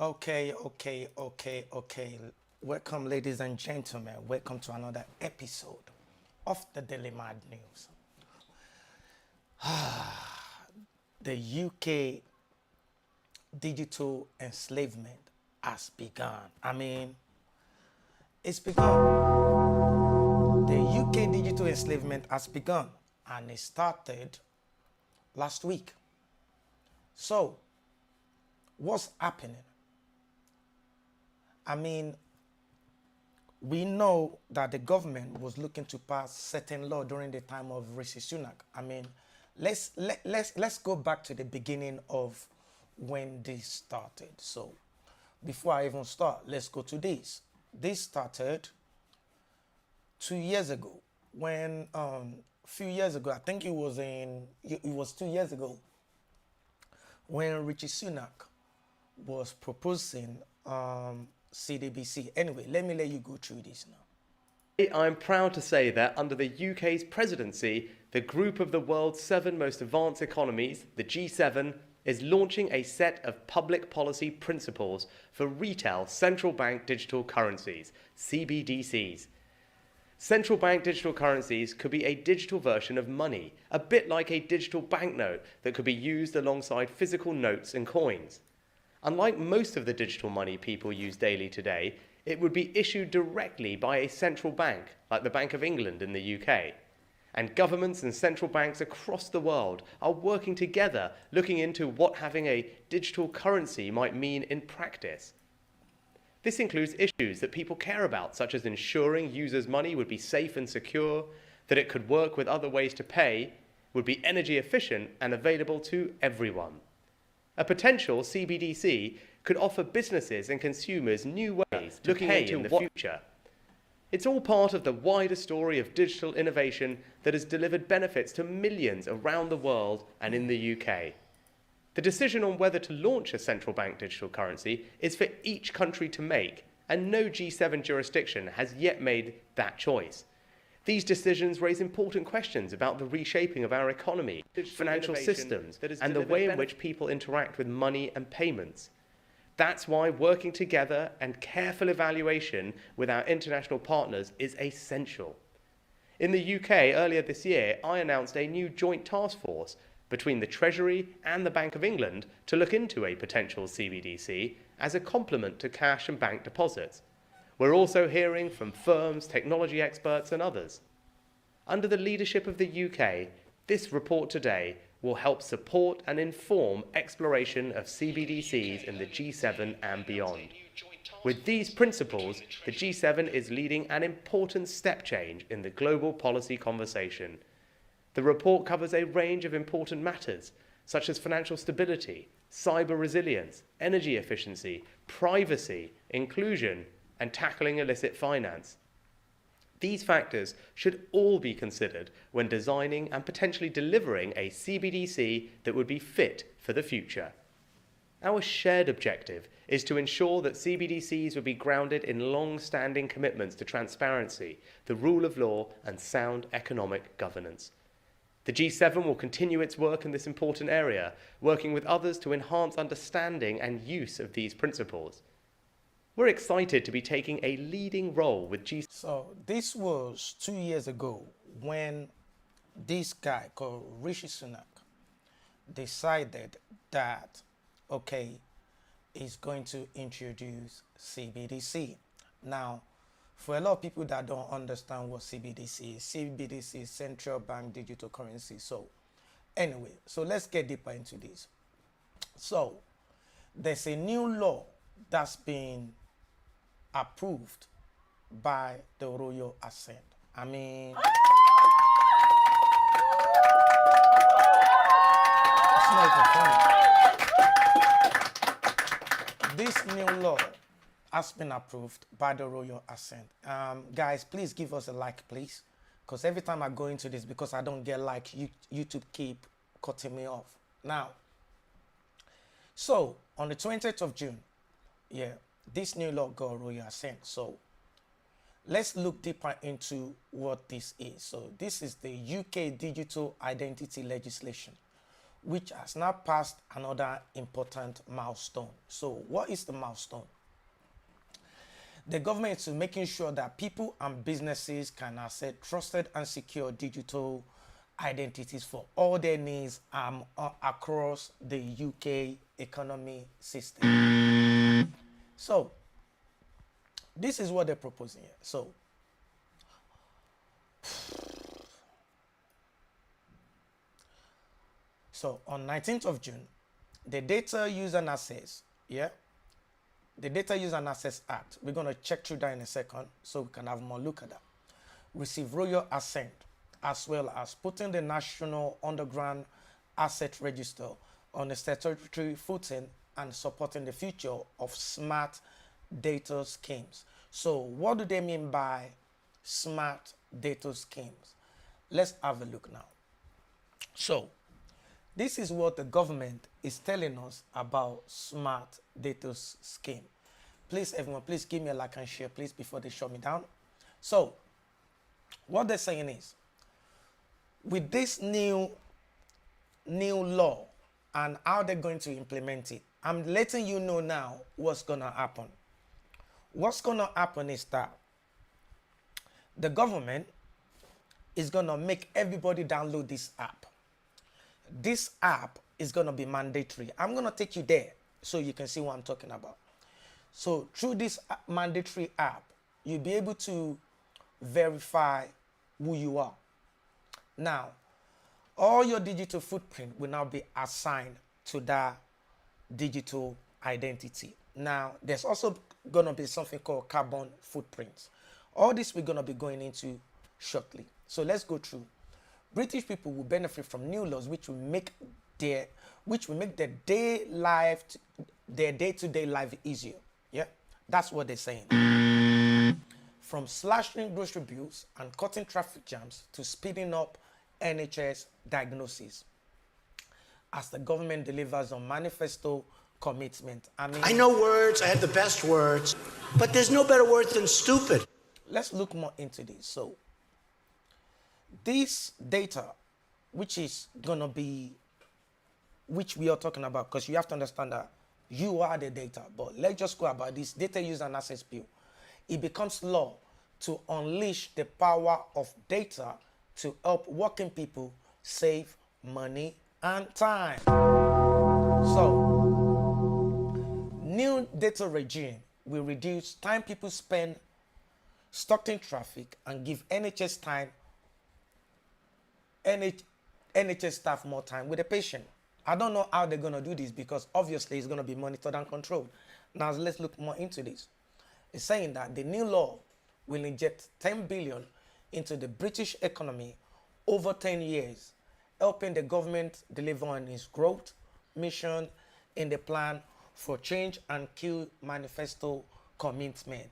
Okay. Welcome, ladies and gentlemen. Welcome to another episode of the Daily Mad News. The UK digital enslavement has begun. It's begun. The UK digital enslavement has begun, and it started last week. So, what's happening? We know that the government was looking to pass certain law during the time of Rishi Sunak. Let's go back to the beginning of when this started. So, before I even start, let's go to this. This started 2 years ago. When few years ago, I think it was 2 years ago, when Rishi Sunak was proposing CDBC. Anyway, let me let you go through this now. I'm proud to say that under the UK's presidency, the group of the world's 7 most advanced economies, the G7, is launching a set of public policy principles for retail central bank digital currencies, CBDCs. Central bank digital currencies could be a digital version of money, a bit like a digital banknote that could be used alongside physical notes and coins. Unlike most of the digital money people use daily today, it would be issued directly by a central bank, like the Bank of England in the UK. And governments and central banks across the world are working together, looking into what having a digital currency might mean in practice. This includes issues that people care about, such as ensuring users' money would be safe and secure, that it could work with other ways to pay, would be energy efficient and available to everyone. A potential CBDC could offer businesses and consumers new ways to pay in the future. It's all part of the wider story of digital innovation that has delivered benefits to millions around the world and in the UK. The decision on whether to launch a central bank digital currency is for each country to make, and no G7 jurisdiction has yet made that choice. These decisions raise important questions about the reshaping of our economy, financial systems, and the way in which people interact with money and payments. That's why working together and careful evaluation with our international partners is essential. In the UK, earlier this year, I announced a new joint task force between the Treasury and the Bank of England to look into a potential CBDC as a complement to cash and bank deposits. We're also hearing from firms, technology experts and others. Under the leadership of the UK, this report today will help support and inform exploration of CBDCs in the G7 and beyond. With these principles, the G7 is leading an important step change in the global policy conversation. The report covers a range of important matters, such as financial stability, cyber resilience, energy efficiency, privacy, inclusion, and tackling illicit finance. These factors should all be considered when designing and potentially delivering a CBDC that would be fit for the future. Our shared objective is to ensure that CBDCs would be grounded in long-standing commitments to transparency, the rule of law, and sound economic governance. The G7 will continue its work in this important area, working with others to enhance understanding and use of these principles. We're excited to be taking a leading role with G7. So this was 2 years ago when this guy called Rishi Sunak decided that, okay, he's going to introduce CBDC. Now, for a lot of people that don't understand what CBDC is Central Bank Digital Currency. So anyway, so let's get deeper into this. So there's a new law that's been approved by the Royal Assent. It's not even funny. This new law has been approved by the Royal Assent. Guys, please give us a like, please. Because every time I go into this, because I don't get like, YouTube keep cutting me off. Now, so on the 20th of June, this new law got Royal Assent. So let's look deeper into what this is. So this is the UK Digital Identity Legislation, which has now passed another important milestone. So what is the milestone? The government is making sure that people and businesses can access trusted and secure digital identities for all their needs across the UK economy system. So this is what they're proposing here. So on 19th of June, the Data Use and Access, the Data Use and Access Act, we're going to check through that in a second so we can have more look at that, receive royal assent, as well as putting the National Underground Asset Register on a statutory footing and supporting the future of smart data schemes. So what do they mean by smart data schemes? Let's have a look now. So this is what the government is telling us about smart data scheme. Please, everyone, please give me a like and share, please, before they shut me down. So what they're saying is, with this new law and how they're going to implement it, I'm letting you know now what's going to happen. What's going to happen is that the government is going to make everybody download this app. This app is going to be mandatory. I'm going to take you there so you can see what I'm talking about. So through this mandatory app, you'll be able to verify who you are. Now, all your digital footprint will now be assigned to that digital identity. Now, there's also going to be something called carbon footprints. All this we're going to be going into shortly. So let's go through. British people will benefit from new laws which will make their day-to-day life easier. Yeah, that's what they're saying. From slashing grocery bills and cutting traffic jams to speeding up NHS diagnosis, as the government delivers on manifesto commitment. I know words, I have the best words, but there's no better word than stupid. Let's look more into this. So this data, which we are talking about, because you have to understand that you are the data, but let's just go about this Data Use and Access Bill. It becomes law to unleash the power of data to help working people save money and time. So, new data regime will reduce time people spend stuck in traffic and give NHS staff more time with the patient. I don't know how they're going to do this because obviously it's going to be monitored and controlled. Now let's look more into this. It's saying that the new law will inject 10 billion into the British economy over 10 years, helping the government deliver on its growth mission in the plan for change and kill manifesto commitment.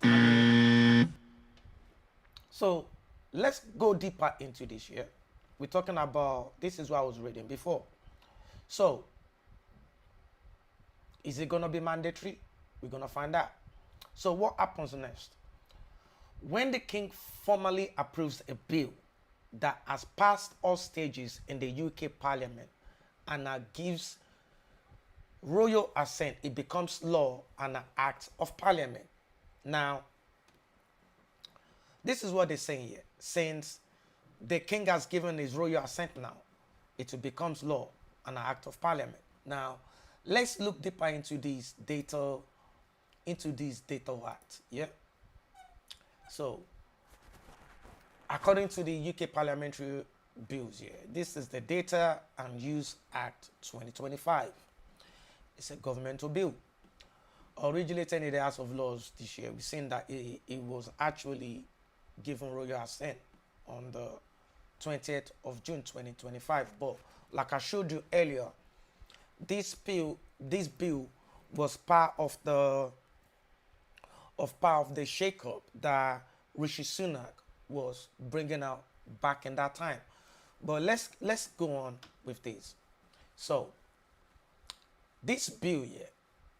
So let's go deeper into this here. We're talking about, this is what I was reading before. So, is it going to be mandatory? We're going to find out. So what happens next? When the king formally approves a bill that has passed all stages in the UK Parliament and gives royal assent, it becomes law and an act of Parliament. Now, this is what they're saying here. Since the king has given his royal assent now, it becomes law and an act of Parliament. Now, let's look deeper into this data act. Yeah. So, according to the UK parliamentary bills here, this is the Data and Use Act 2025. It's a governmental bill. Originated in the House of Lords this year, we've seen that it was actually given royal assent on the 20th of June 2025. But like I showed you earlier, this bill was part of the shake-up that Rishi Sunak was bringing out back in that time. But let's go on with this. So this bill here,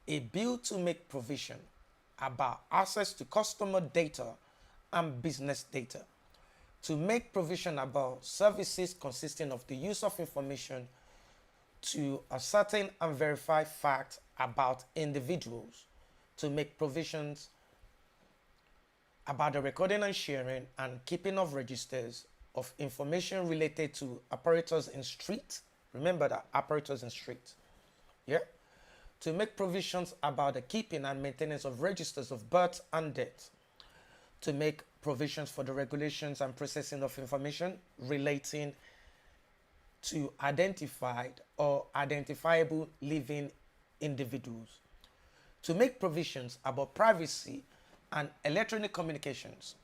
a bill to make provision about access to customer data and business data, to make provision about services consisting of the use of information to ascertain and verify facts about individuals, to make provisions about the recording and sharing and keeping of registers of information related to apparatus in street. Remember that, apparatus in street. Yeah? To make provisions about the keeping and maintenance of registers of birth and death. To make provisions for the regulations and processing of information relating to identified or identifiable living individuals. To make provisions about privacy and electronic communications.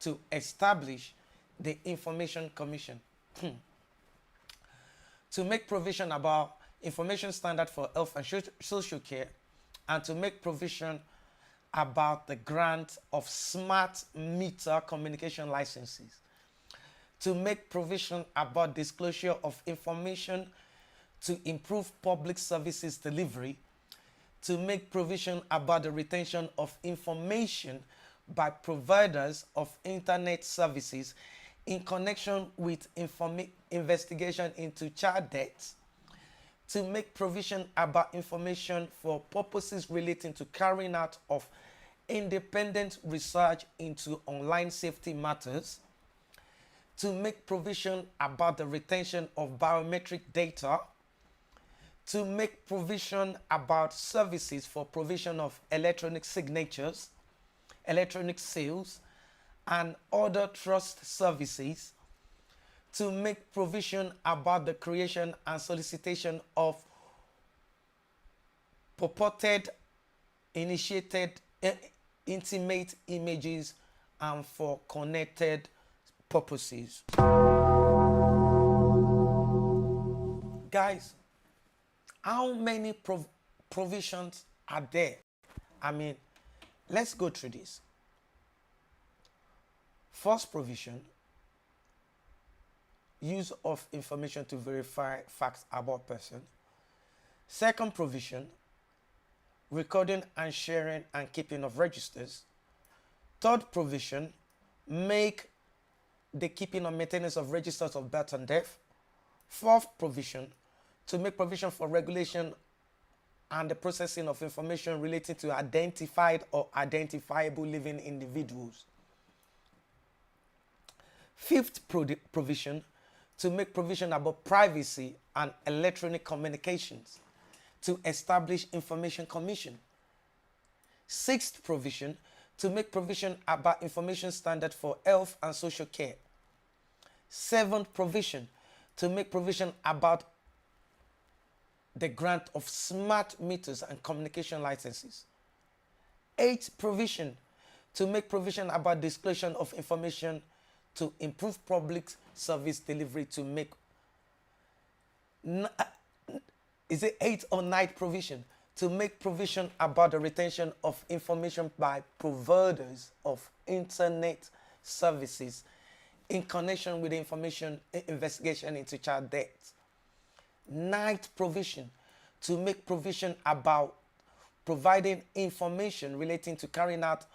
To establish the Information Commission. To make provision about information standard for health and social care, and to make provision about the grant of smart meter communication licenses. To make provision about disclosure of information to improve public services delivery. To make provision about the retention of information by providers of internet services in connection with investigation into child deaths. To make provision about information for purposes relating to carrying out of independent research into online safety matters. To make provision about the retention of biometric data. To make provision about services for provision of electronic signatures, electronic seals, and other trust services. To make provision about the creation and solicitation of purported, initiated, intimate images and for connected purposes. Guys, how many provisions are there? I mean, let's go through this. First provision, use of information to verify facts about person. Second provision, recording and sharing and keeping of registers. Third provision, make the keeping or maintenance of registers of birth and death. Fourth provision, to make provision for regulation and the processing of information relating to identified or identifiable living individuals. Fifth provision, to make provision about privacy and electronic communications, to establish Information Commission. Sixth provision, to make provision about information standard for health and social care. Seventh provision, to make provision about the grant of smart meters and communication licenses. Eighth provision, to make provision about disclosure of information to improve public service delivery, to make, is it eighth or ninth provision? To make provision about the retention of information by providers of internet services in connection with the information investigation into child death. Ninth provision, to make provision about providing information relating to carrying out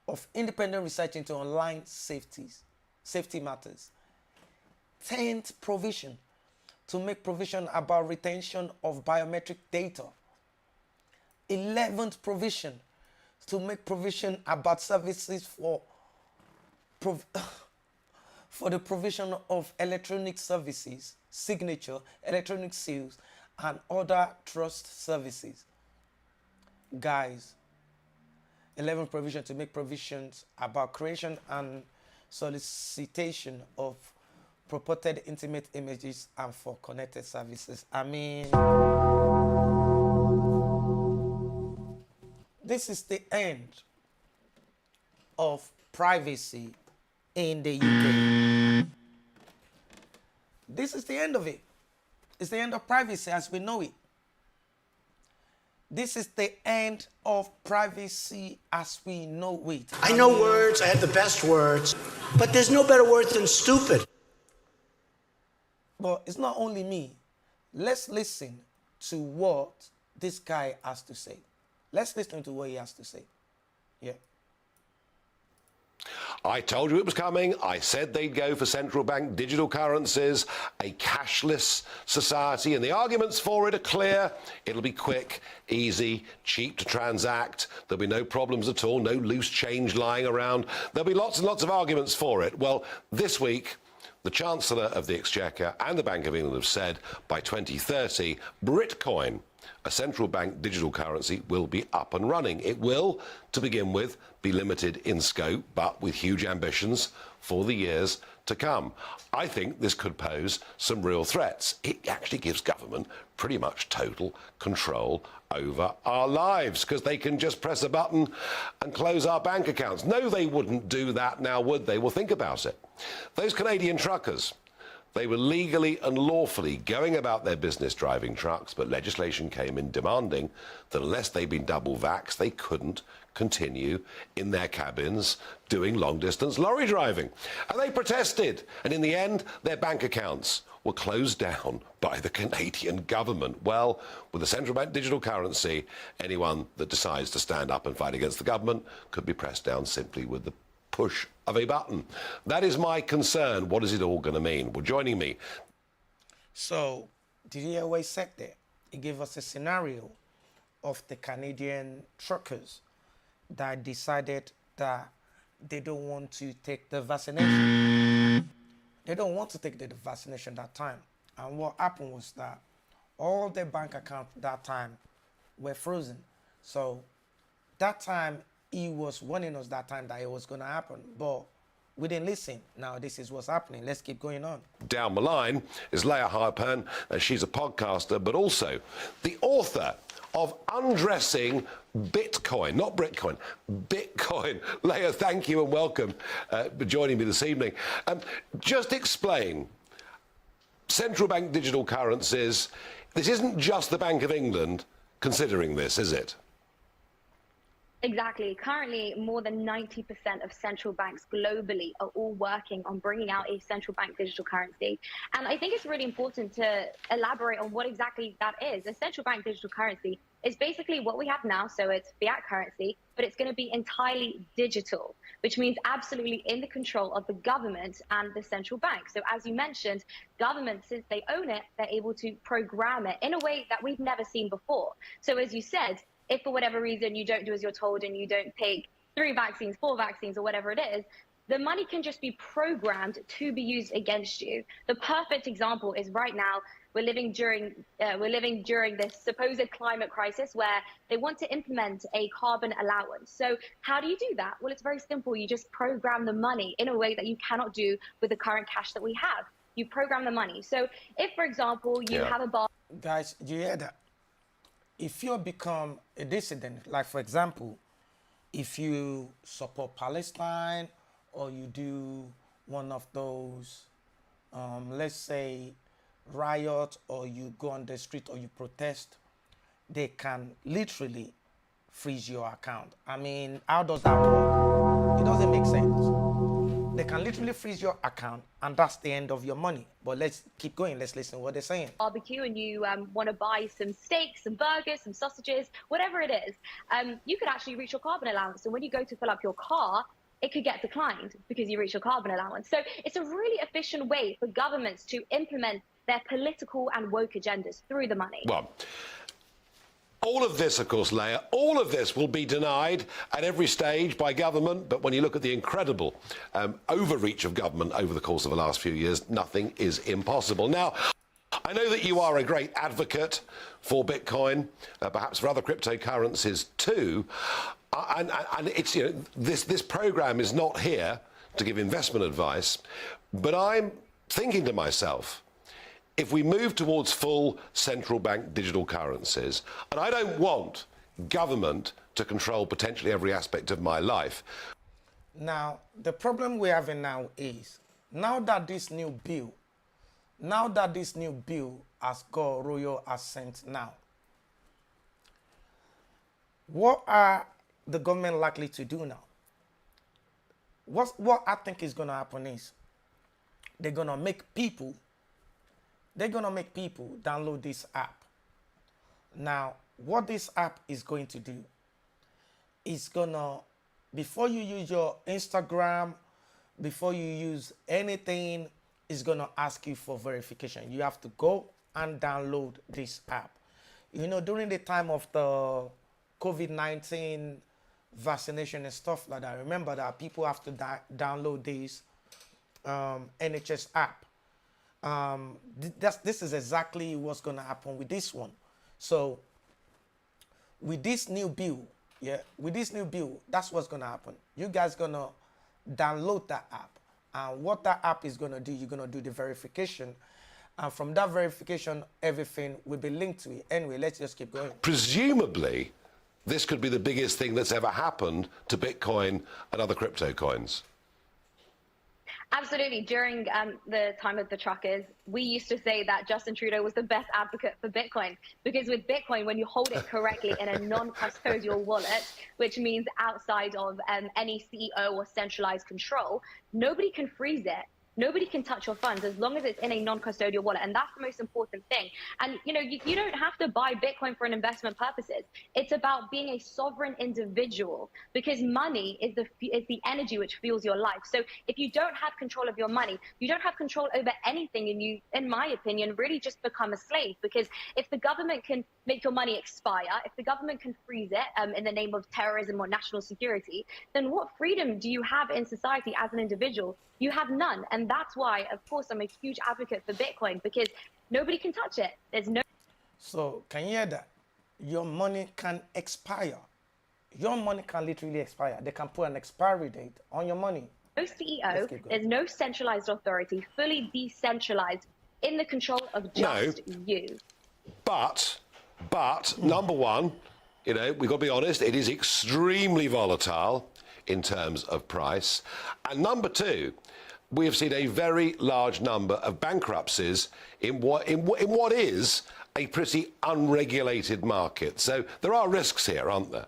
of independent research into online safety matters. 10th provision, to make provision about retention of biometric data. 11th provision, to make provision about services for the provision of electronic services, signature, electronic seals, and other trust services. Guys, 11th provision, to make provisions about creation and solicitation of purported intimate images and for connected services. I mean, this is the end of privacy in the UK. This is the end of it. It's the end of privacy as we know it. This is the end of privacy as we know it. I know words, I have the best words, but there's no better word than stupid. But it's not only me. Let's listen to what this guy has to say. Let's listen to what he has to say. Yeah. I told you it was coming. I said they'd go for central bank digital currencies, a cashless society, and the arguments for it are clear. It'll be quick, easy, cheap to transact. There'll be no problems at all, no loose change lying around. There'll be lots and lots of arguments for it. Well, this week, the Chancellor of the Exchequer and the Bank of England have said by 2030, Britcoin, a central bank digital currency, will be up and running. It will, to begin with, be limited in scope, but with huge ambitions for the years to come. I think this could pose some real threats. It actually gives government pretty much total control over our lives, because they can just press a button and close our bank accounts. No, they wouldn't do that now, would they? Well, think about it. Those Canadian truckers, they were legally and lawfully going about their business driving trucks, but legislation came in demanding that unless they'd been double vaxxed, they couldn't continue in their cabins doing long-distance lorry driving. And they protested, and in the end, their bank accounts were closed down by the Canadian government. Well, with the central bank digital currency, anyone that decides to stand up and fight against the government could be pressed down simply with the push of a button. That is my concern. What is it all going to mean? Well, joining me. So, did you hear what he said there? He gave us a scenario of the Canadian truckers that decided that they don't want to take the vaccination. They don't want to take the vaccination that time. And what happened was that all their bank accounts that time were frozen. So that time, he was warning us that time that it was going to happen. But we didn't listen. Now this is what's happening. Let's keep going on. Down the line is Leah Harpern, and she's a podcaster, but also the author of Undressing Bitcoin, not Britcoin, Bitcoin. Leah, thank you and welcome for joining me this evening. Just explain central bank digital currencies. This isn't just the Bank of England considering this, is it? Exactly. Currently, more than 90% of central banks globally are all working on bringing out a central bank digital currency. And I think it's really important to elaborate on what exactly that is. A central bank digital currency is basically what we have now. So it's fiat currency, but it's going to be entirely digital, which means absolutely in the control of the government and the central bank. So as you mentioned, governments, since they own it, they're able to program it in a way that we've never seen before. So as you said, if for whatever reason you don't do as you're told and you don't take 3 vaccines, 4 vaccines, or whatever it is, the money can just be programmed to be used against you. The perfect example is right now we're living during this supposed climate crisis where they want to implement a carbon allowance. So how do you do that? Well, it's very simple. You just program the money in a way that you cannot do with the current cash that we have. You program the money. So if, for example, you have a bar. Guys, do you hear that? If you become a dissident, like for example, if you support Palestine or you do one of those, let's say, riot, or you go on the street or you protest, they can literally freeze your account. I mean, how does that work? It doesn't make sense. They can literally freeze your account and that's the end of your money. But let's keep going. Let's listen to what they're saying. Barbecue and you want to buy some steaks, some burgers, some sausages, whatever it is, you could actually reach your carbon allowance. And when you go to fill up your car, it could get declined because you reach your carbon allowance. So it's a really efficient way for governments to implement their political and woke agendas through the money. Well, all of this, of course, Leah, all of this will be denied at every stage by government. But when you look at the incredible overreach of government over the course of the last few years, nothing is impossible. Now, I know that you are a great advocate for Bitcoin, perhaps for other cryptocurrencies too. And it's, you know, this program is not here to give investment advice, but I'm thinking to myself, if we move towards full central bank digital currencies, and I don't want government to control potentially every aspect of my life. Now, the problem we're having now is, now that this new bill has got royal assent now, what are the government likely to do now? What I think is going to happen is they're going to make people download this app. Now, what this app is going to do is gonna, before you use your Instagram before you use anything, it's going to ask you for verification. You have to go and download this app. You know, during the time of the COVID-19 vaccination and stuff like that, remember that people have to download this NHS app. This is exactly what's going to happen with this one. So with this new bill, that's what's going to happen. You guys going to download that app. And what that app is going to do, you're going to do the verification. And from that verification, everything will be linked to it. Anyway, let's just keep going. Presumably, this could be the biggest thing that's ever happened to Bitcoin and other crypto coins. Absolutely. During the time of the truckers, we used to say that Justin Trudeau was the best advocate for Bitcoin, because with Bitcoin, when you hold it correctly in a non-custodial wallet, which means outside of any CEO or centralized control, nobody can freeze it. Nobody can touch your funds as long as it's in a non-custodial wallet. And that's the most important thing. And, you know, you don't have to buy Bitcoin for an investment purposes. It's about being a sovereign individual, because money is the energy which fuels your life. So if you don't have control of your money, you don't have control over anything. And you, in my opinion, really just become a slave. Because if the government can make your money expire, if the government can freeze it in the name of terrorism or national security, then what freedom do you have in society as an individual? You have none. And that's why, of course, I'm a huge advocate for Bitcoin, because nobody can touch it. There's no. So can you hear that? Your money can expire. Your money can literally expire. They can put an expiry date on your money. No CEO, there's no centralized authority, fully decentralized, in the control of just you. But number one, you know, we've got to be honest, it is extremely volatile in terms of price. And number two, we have seen a very large number of bankruptcies in what is a pretty unregulated market. So there are risks here, aren't there?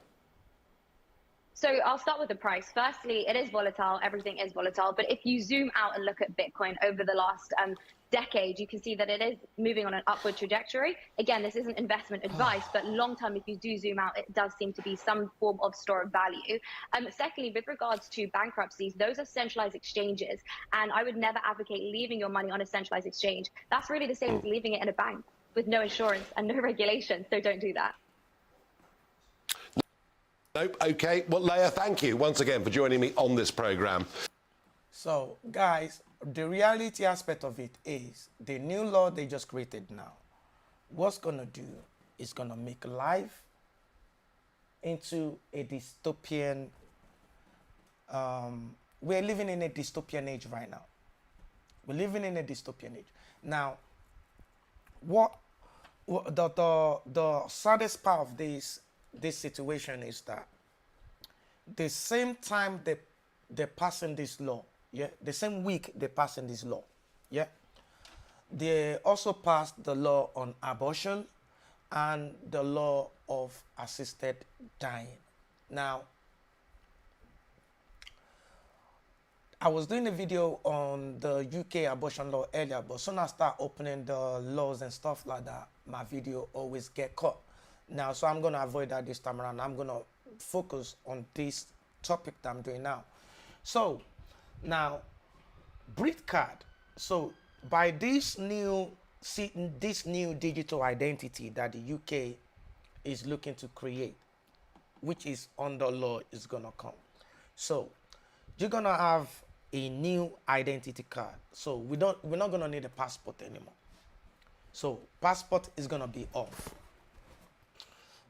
So I'll start with the price. Firstly, it is volatile. Everything is volatile. But if you zoom out and look at Bitcoin over the last decade, you can see that it is moving on an upward trajectory. Again, this isn't investment advice, but long term, if you do zoom out, it does seem to be some form of store of value. Secondly, with regards to bankruptcies, those are centralized exchanges, and I would never advocate leaving your money on a centralized exchange. That's really the same as leaving it in a bank with no insurance and no regulation, so don't do that. Nope. Okay. Well, Leah, thank you once again for joining me on this program. So, guys, the reality aspect of it is the new law they just created now. What's going to do is going to make life into a dystopian. We're living in a dystopian age right now. We're living in a dystopian age. Now, the saddest part of this situation is that the same time they're passing this law, the same week they're passing this law, they also passed the law on abortion and the law of assisted dying. Now, I was doing a video on the UK abortion law earlier, but soon as I start opening the laws and stuff like that, my video always get caught. Now, so I'm going to avoid that this time around. I'm going to focus on this topic that I'm doing now. So, now, breed card. So, by this new digital identity that the UK is looking to create, which is under law, is going to come. So, you're going to have a new identity card. So, we're not going to need a passport anymore. So, passport is going to be off.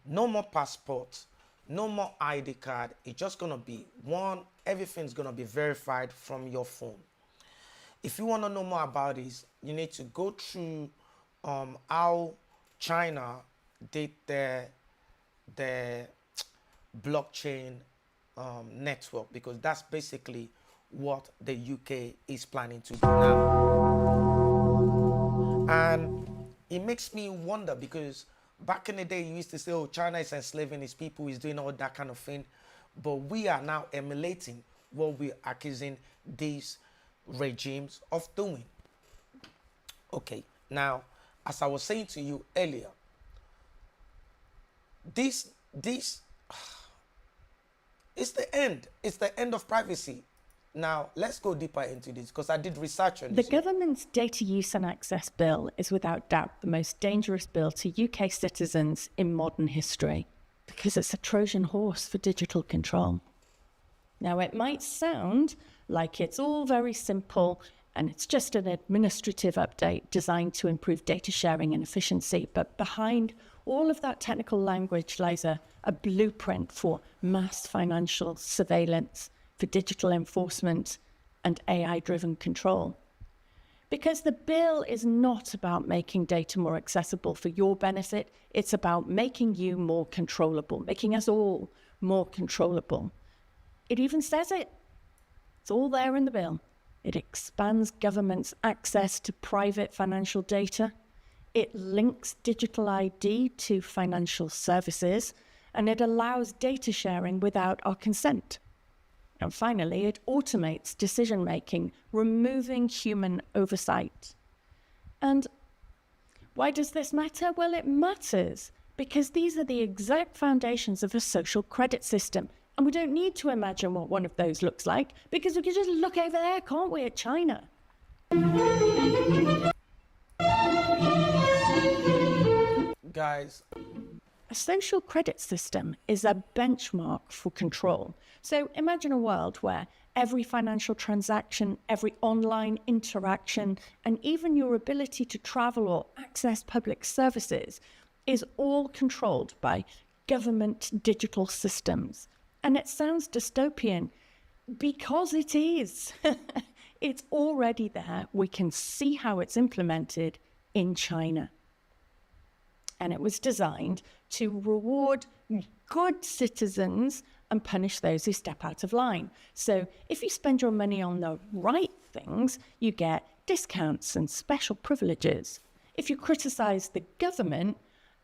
No more passport, no more ID card. It's just going to be one. Everything's going to be verified from your phone. If you want to know more about this, you need to go through how China did their blockchain network, because that's basically what the UK is planning to do now. And it makes me wonder, because back in the day, you used to say, oh, China is enslaving its people, is doing all that kind of thing. But we are now emulating what we're accusing these regimes of doing. Okay, now, as I was saying to you earlier, this is the end. It's the end of privacy. Now, let's go deeper into this because I did research on The this. government's Data Use and Access Bill is without doubt the most dangerous bill to UK citizens in modern history because it's a Trojan horse for digital control. Now, it might sound like it's all very simple and it's just an administrative update designed to improve data sharing and efficiency, but behind all of that technical language lies a blueprint for mass financial surveillance, for digital enforcement and AI-driven control. Because the bill is not about making data more accessible for your benefit, it's about making you more controllable, making us all more controllable. It even says it. It's all there in the bill. It expands government's access to private financial data. It links digital ID to financial services, and it allows data sharing without our consent. And finally, it automates decision-making, removing human oversight. And why does this matter? Well, it matters because these are the exact foundations of a social credit system. And we don't need to imagine what one of those looks like because we can just look over there, can't we, at China? Guys, A social credit system is a benchmark for control. So imagine a world where every financial transaction, every online interaction, and even your ability to travel or access public services is all controlled by government digital systems. And it sounds dystopian because it is. It's already there. We can see how it's implemented in China. And it was designed to reward good citizens and punish those who step out of line. So if you spend your money on the right things, you get discounts and special privileges. If you criticize the government,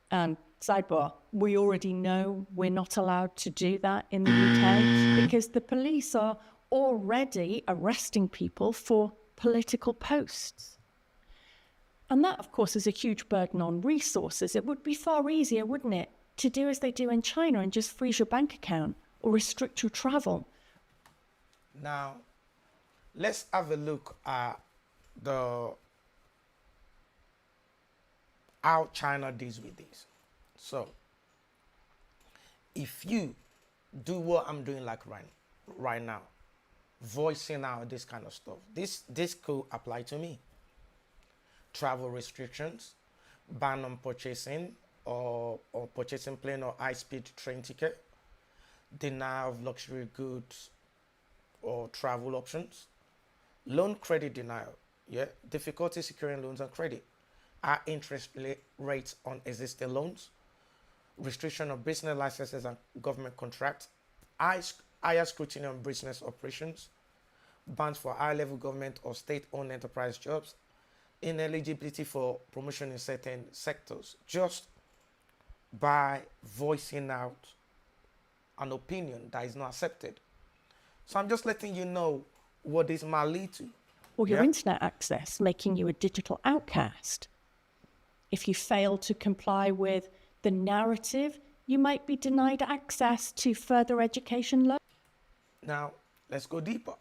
and sidebar, we already know we're not allowed to do that in the UK because the police are already arresting people for political posts. And that, of course, is a huge burden on resources. It would be far easier, wouldn't it, to do as they do in China and just freeze your bank account or restrict your travel. now, let's have a look at how China deals with this. So, if you do what I'm doing like right now, voicing out this kind of stuff, this could apply to me. Travel restrictions, ban on purchasing or purchasing plane or high-speed train ticket, denial of luxury goods or travel options, loan credit denial, difficulty securing loans and credit, high interest rates on existing loans, restriction of business licenses and government contracts, higher scrutiny on business operations, bans for high-level government or state-owned enterprise jobs, ineligibility for promotion in certain sectors, just by voicing out an opinion that is not accepted. So I'm just letting you know what this might lead to. Or your internet access, making you a digital outcast. If you fail to comply with the narrative, you might be denied access to further education loans. Now, let's go deeper.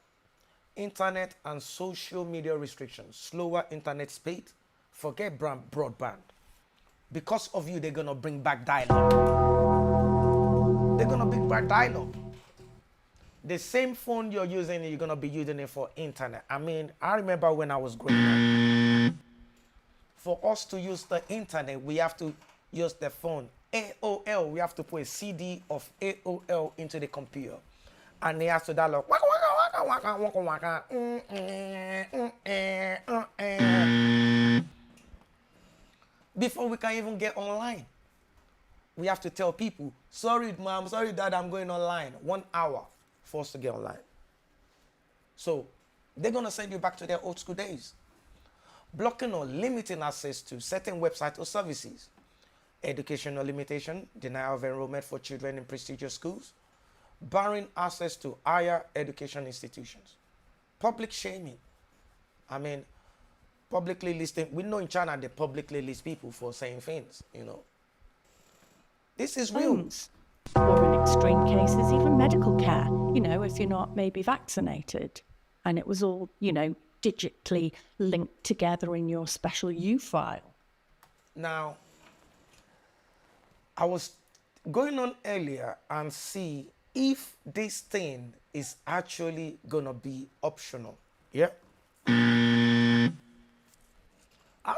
Internet and social media restrictions, slower internet speed, forget broadband. Because of you, they're going to bring back dial-up. They're going to bring back dial-up. The same phone you're using, you're going to be using it for internet. I mean, I remember when I was growing up, for us to use the internet, we have to use the phone. AOL, we have to put a CD of AOL into the computer. And they have to dial waka, waka, waka, waka, waka. Before we can even get online, we have to tell people, sorry, mom, sorry, dad, I'm going online. 1 hour for us to get online. So they're going to send you back to their old school days. Blocking or limiting access to certain websites or services. Educational limitation, denial of enrollment for children in prestigious schools, barring access to higher education institutions. Public shaming. I mean, publicly listing. We know in China they publicly list people for saying things, you know. This is real. Or in extreme cases, even medical care, you know, if you're not maybe vaccinated. and it was all, digitally linked together in your special U file. Now, I was going on earlier and see if this thing is actually gonna be optional. Yeah. I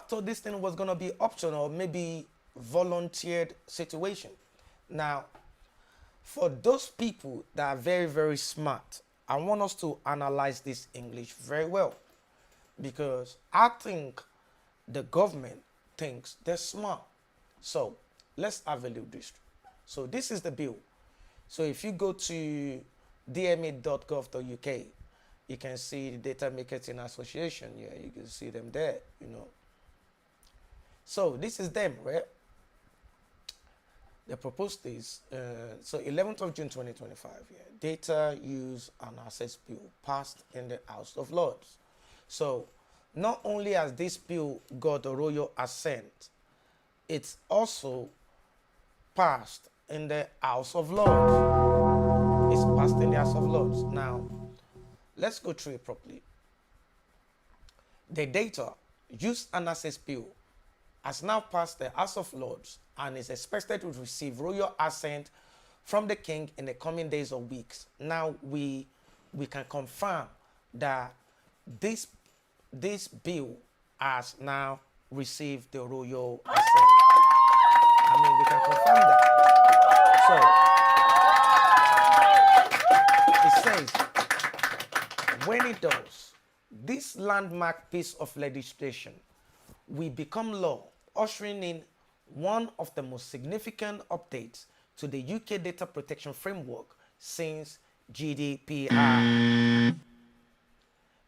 thought this thing was gonna be optional, maybe volunteered situation. Now, for those people that are very, very smart, I want us to analyze this English very well, because I think the government thinks they're smart. So let's have a look this. So this is the bill. So if you go to dma.gov.uk, you can see the Data Marketing Association. Yeah, you can see them there, So this is them, right? They proposed this. So 11th of June 2025, yeah, Data Use and Access Bill passed in the House of Lords. So not only has this bill got a royal assent, it's also passed in the House of Lords. It's passed in the House of Lords. Now, let's go through it properly. The Data Use and Access Bill has now passed the House of Lords and is expected to receive royal assent from the King in the coming days or weeks. Now we can confirm that this bill has now received the royal assent. I mean, we can confirm that. So it says, when it does, this landmark piece of legislation will become law, ushering in one of the most significant updates to the UK data protection framework since GDPR.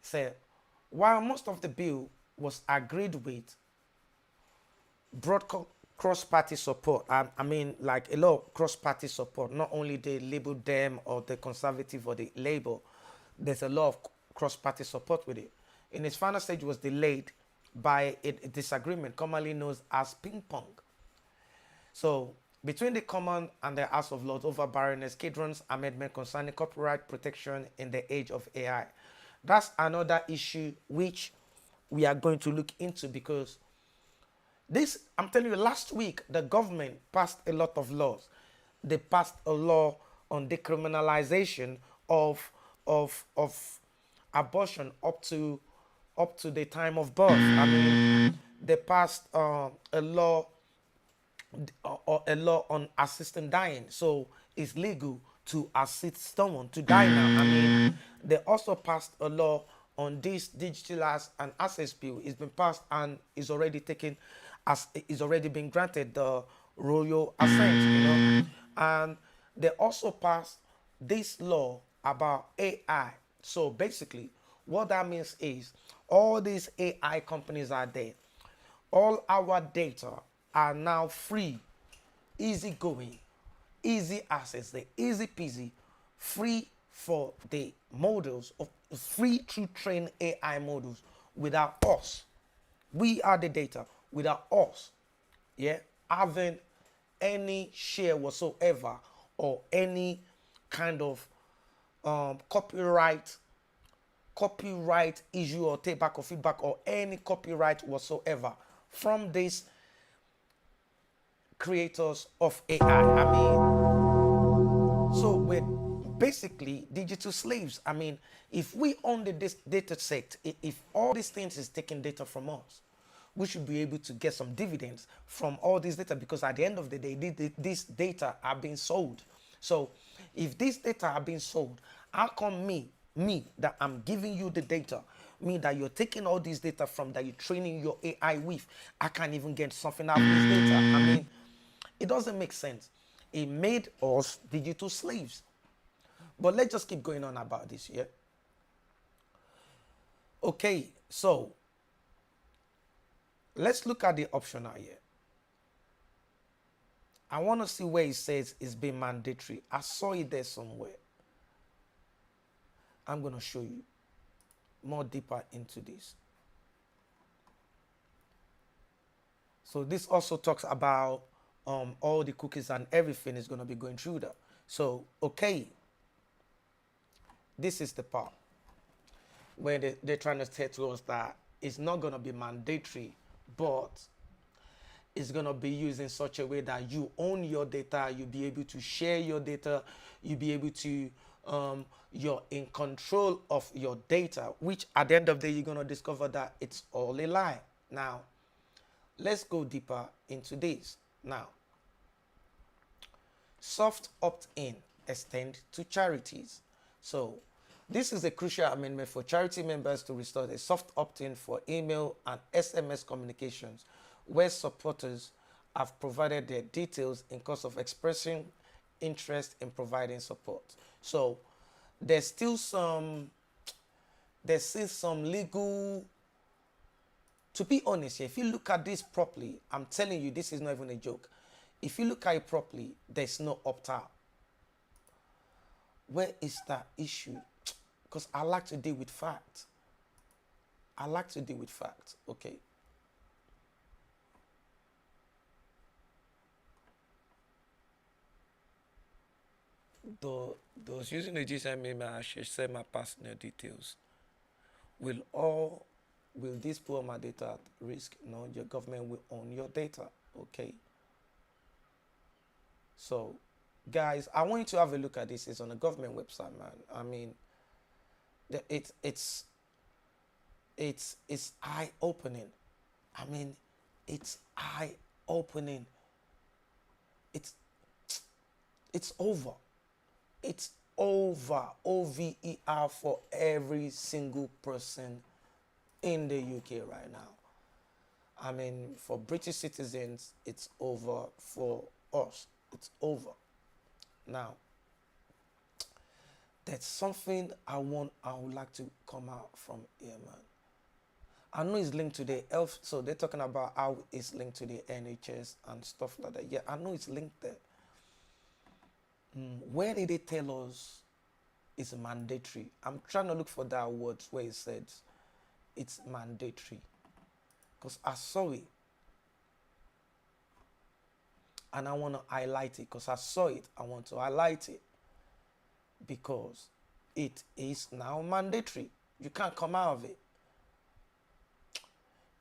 So, while most of the bill was agreed with, broad cross-party support, I mean, like a lot of cross-party support, not only the Labour Dem or the Conservative or the Labour, there's a lot of cross-party support with it. In its final stage, it was delayed by a disagreement commonly known as ping pong. So, between the Commons and the House of Lords over Baroness Kidron's amendment concerning copyright protection in the age of AI. That's another issue which we are going to look into, because this, I'm telling you, last week, the government passed a lot of laws. They passed a law on decriminalization of abortion up to the time of birth. I mean, they passed a law on assisting dying. So it's legal to assist someone to die now. I mean, they also passed a law on this digital and access bill. It's been passed and is already taken as is already been granted the royal assent, And they also passed this law about AI. So basically, what that means is all these AI companies are there. All our data are now free, easy going, easy access, the easy peasy, free for the models, of free to train AI models without us. We are the data without us, yeah, having any share whatsoever or any kind of copyright issue or take back or feedback or any copyright whatsoever from these creators of AI. I mean, so we're basically digital slaves. I mean, if we own the data set, if all these things is taking data from us, we should be able to get some dividends from all this data, because at the end of the day, this data are being sold. So if this data are being sold, how come me that I'm giving you the data, me that you're taking all this data from, that you're training your AI with, I can't even get something out of this data? I mean, it doesn't make sense. It made us digital slaves. But let's just keep going on about this, yeah? Okay, so let's look at the optional here. I want to see where it says it's been mandatory. I saw it there somewhere. I'm going to show you more deeper into this. So this also talks about all the cookies and everything is going to be going through that. So, okay, this is the part. when they're trying to say to us that it's not going to be mandatory, but it's going to be used in such a way that you own your data, you'll be able to share your data, you'll be able to, you're in control of your data, which at the end of the day, you're going to discover that it's all a lie. Now, let's go deeper into this. Now, soft opt-in extend to charities. So this is a crucial amendment for charity members to restore the soft opt-in for email and SMS communications, where supporters have provided their details in case of expressing interest in providing support. So there's still some legal, to be honest, if you look at this properly, I'm telling you, this is not even a joke. If you look at it properly, there's no opt-out. Where is that issue? Because I like to deal with facts. I like to deal with facts, okay? Those using the GSM email, I should say my personal details. Will this put my data at risk? No, your government will own your data, okay? So, guys, I want you to have a look at this. It's on the government website, man. I mean, it's eye-opening. I mean, it's eye-opening. It's over. It's over. OVER for every single person in the UK right now. I mean, for British citizens, it's over. For us, it's over. Now, there's something I would like to come out from here, man. I know it's linked to the health, so they're talking about how it's linked to the NHS and stuff like that. Yeah, I know it's linked there. Where did they tell us it's mandatory? I'm trying to look for that word where it said it's mandatory. Because I saw it. And I want to highlight it. Because I saw it, I want to highlight it. Because it is now mandatory. You can't come out of it.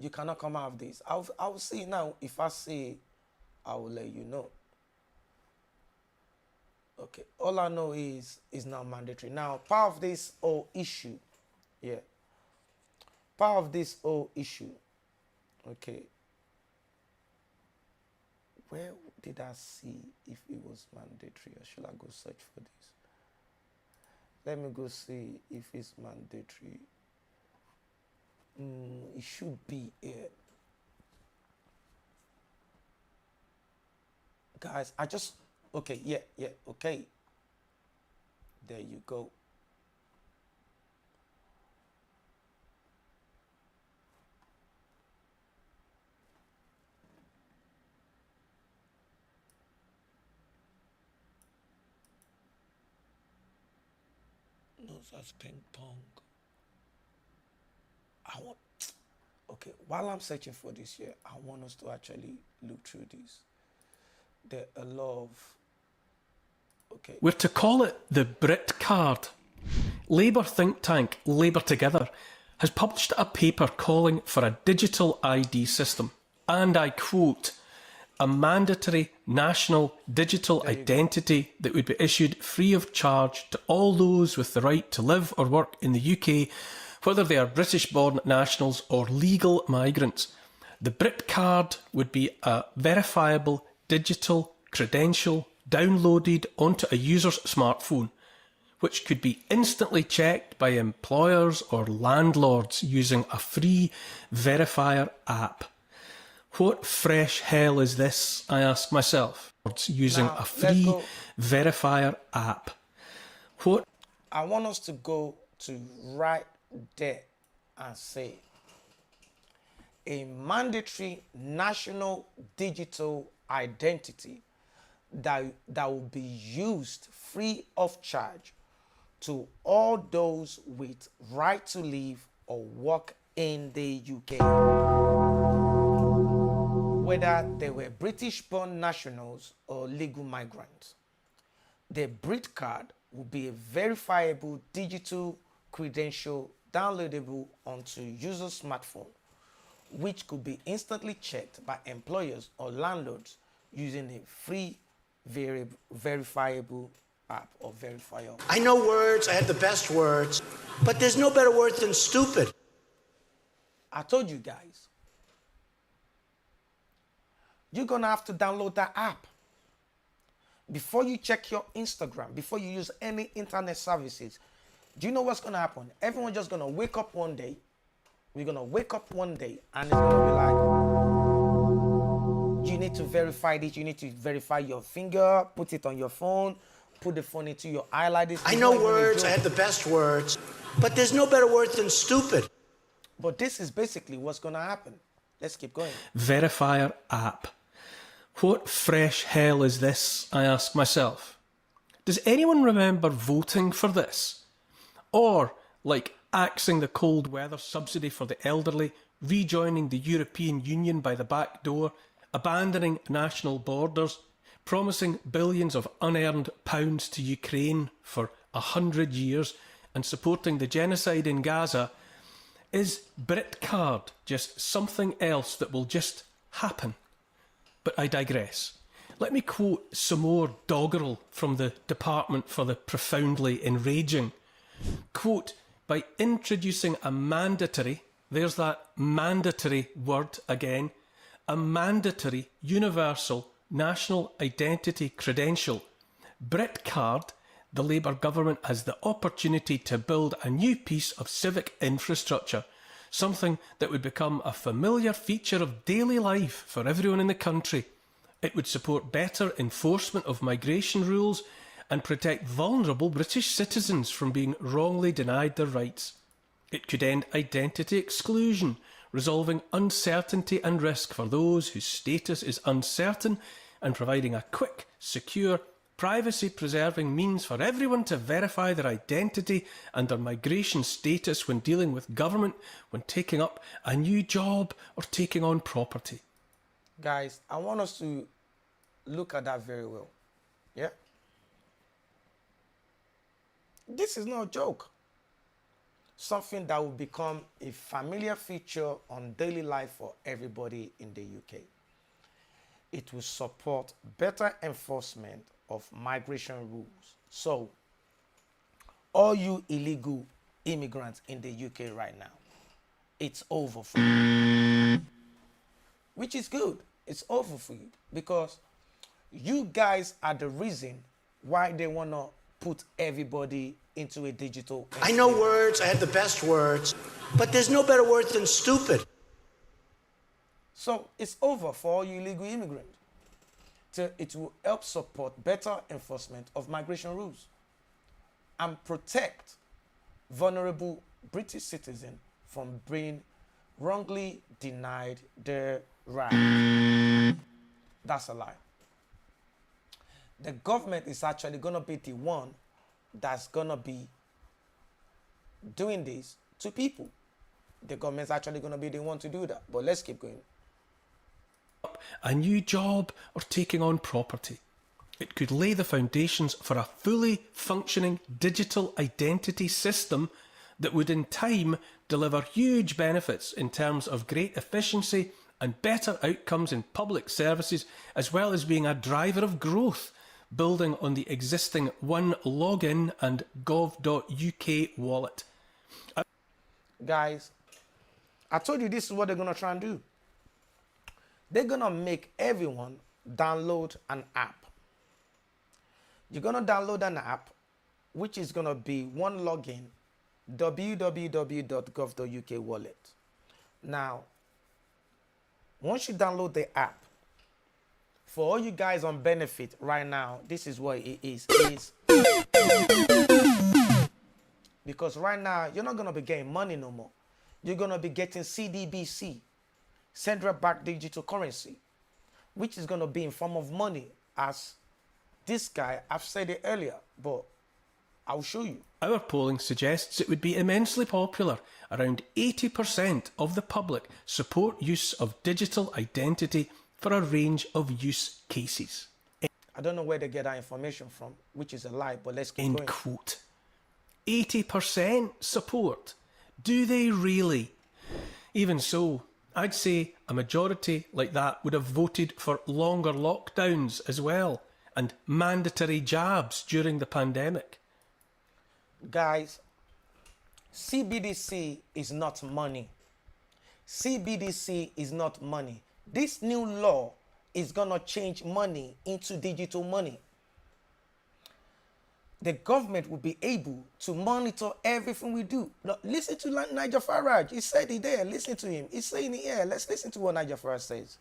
You cannot come out of this. I'll see now. If I see it, I will let you know. Okay, all I know is now mandatory. Now, part of this whole issue, yeah, part of this whole issue, okay, where did I see if it was mandatory, or should I go search for this? Let me go see if it's mandatory. It should be here. Guys, okay, yeah, okay. There you go. No such ping pong. Okay, while I'm searching for this here, I want us to actually look through this. There are a lot of, okay. We're to call it the Brit card. Labour think tank Labour Together has published a paper calling for a digital ID system, and I quote, a mandatory national digital identity that would be issued free of charge to all those with the right to live or work in the UK, whether they are British-born nationals or legal migrants. The Brit card would be a verifiable digital credential downloaded onto a user's smartphone, which could be instantly checked by employers or landlords using a free verifier app. What fresh hell is this, I ask myself, using a free verifier app? What? I want us to go to right there and say a mandatory national digital identity that will be used free of charge to all those with right to live or work in the UK. Whether they were British-born nationals or legal migrants. The Brit card will be a verifiable digital credential downloadable onto user's smartphone, which could be instantly checked by employers or landlords using a free verifiable app or verifier. I know words, I have the best words, but there's no better word than stupid. I told you guys, you're gonna have to download that app. Before you check your Instagram, before you use any internet services, do you know what's gonna happen? Everyone's just gonna wake up one day. We're gonna wake up one day and it's gonna be like, you need to verify this, you need to verify your finger, put it on your phone, put the phone into your eyelid. I know words, I have the best words, but there's no better word than stupid. But this is basically what's gonna happen. Let's keep going. Verifier app. What fresh hell is this, I ask myself. Does anyone remember voting for this? Or, like axing the cold weather subsidy for the elderly, rejoining the European Union by the back door, abandoning national borders, promising billions of unearned pounds to Ukraine for 100 years and supporting the genocide in Gaza, is Britcard just something else that will just happen? But I digress. Let me quote some more doggerel from the Department for the Profoundly Enraging. Quote, by introducing a mandatory, there's that mandatory word again, a mandatory universal national identity credential, Britcard, the Labour government has the opportunity to build a new piece of civic infrastructure, something that would become a familiar feature of daily life for everyone in the country. It would support better enforcement of migration rules and protect vulnerable British citizens from being wrongly denied their rights. It could end identity exclusion, resolving uncertainty and risk for those whose status is uncertain and providing a quick, secure, privacy-preserving means for everyone to verify their identity and their migration status when dealing with government, when taking up a new job or taking on property. Guys, I want us to look at that very well. Yeah? This is no joke. Something that will become a familiar feature on daily life for everybody in the UK. It will support better enforcement of migration rules. So, all you illegal immigrants in the UK right now, it's over for you. Which is good. It's over for you because you guys are the reason why they want to put everybody into a digital. I know words, I have the best words, but there's no better word than stupid. So it's over for all you illegal immigrants. It will help support better enforcement of migration rules and protect vulnerable British citizens from being wrongly denied their rights. That's a lie. The government is actually going to be the one that's going to be doing this to people. The government's actually going to be the one to do that. But let's keep going. A new job or taking on property. It could lay the foundations for a fully functioning digital identity system that would in time deliver huge benefits in terms of great efficiency and better outcomes in public services, as well as being a driver of growth, building on the existing One Login and gov.uk wallet. Guys, I told you this is what they're going to try and do. They're going to make everyone download an app. You're going to download an app, which is going to be One Login, www.gov.uk wallet. Now, once you download the app, for all you guys on benefit right now, this is what it is. Because right now, you're not going to be getting money no more. You're going to be getting CDBC, Central Bank Digital Currency, which is going to be in form of money, as this guy, I've said it earlier, but I'll show you. Our polling suggests it would be immensely popular. Around 80% of the public support use of digital identity for a range of use cases. I don't know where they get that information from, which is a lie, but let's keep End going. quote. 80% support. Do they really? Even so, I'd say a majority like that would have voted for longer lockdowns as well and mandatory jabs during the pandemic. Guys, CBDC is not money. CBDC is not money. This new law is going to change money into digital money. The government will be able to monitor everything we do. Now, listen to Nigel Farage. He said it there. Listen to him. He's saying it here. Let's listen to what Nigel Farage says.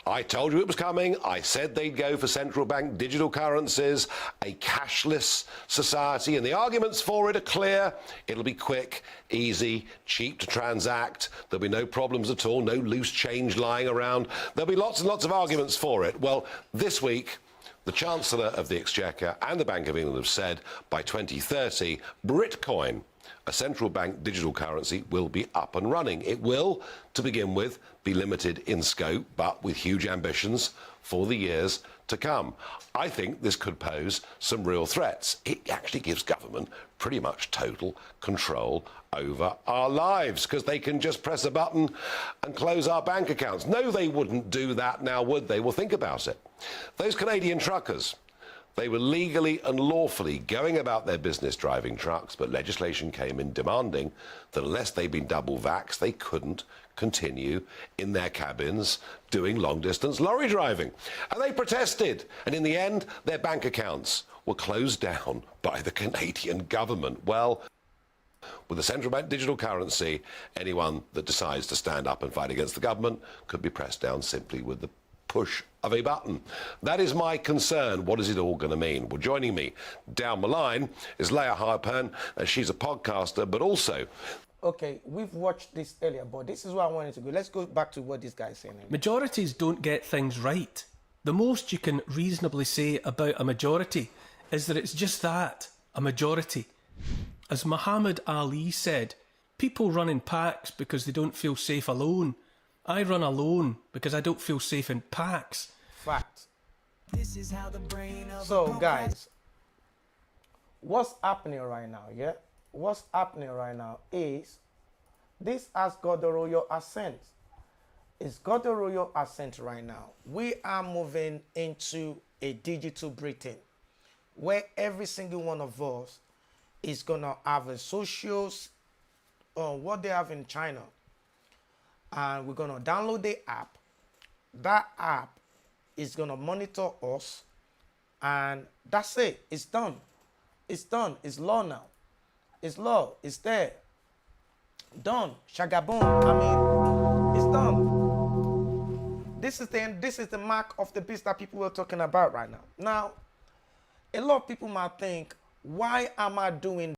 I told you it was coming. I said they'd go for central bank digital currencies, a cashless society, and the arguments for it are clear. It'll be quick, easy, cheap to transact. There'll be no problems at all, no loose change lying around. There'll be lots and lots of arguments for it. Well, this week, the Chancellor of the Exchequer and the Bank of England have said by 2030, Britcoin, a central bank digital currency, will be up and running. It will, to begin with, be limited in scope, but with huge ambitions for the years to come. I think this could pose some real threats. It actually gives government pretty much total control over our lives because they can just press a button and close our bank accounts. No, they wouldn't do that now, would they? Well, think about it. Those Canadian truckers, they were legally and lawfully going about their business driving trucks, but legislation came in demanding that unless they'd been double vaxxed, they couldn't continue in their cabins doing long-distance lorry driving. And they protested, and in the end, their bank accounts were closed down by the Canadian government. Well, with the central bank digital currency, anyone that decides to stand up and fight against the government could be pressed down simply with the push of a button. That is my concern. What is it all going to mean? Well, joining me down the line is Leah Harpern. She's a podcaster, but also... Okay, we've watched this earlier, but this is where I wanted to go. Let's go back to what this guy is saying. Majorities don't get things right. The most you can reasonably say about a majority is that it's just that, a majority. As Muhammad Ali said, people run in packs because they don't feel safe alone. I run alone because I don't feel safe in packs. Fact. So, guys, what's happening right now, yeah? What's happening right now is this has got the royal assent. It's got the royal assent right now. We are moving into a digital Britain where every single one of us is going to have a socials on what they have in China. And we're going to download the app. That app is going to monitor us. And that's it. It's done. It's done. It's law now. It's law. It's there. Done. Shagaboom. I mean, it's done. This is the mark of the beast that people were talking about right now. Now, a lot of people might think, why am I doing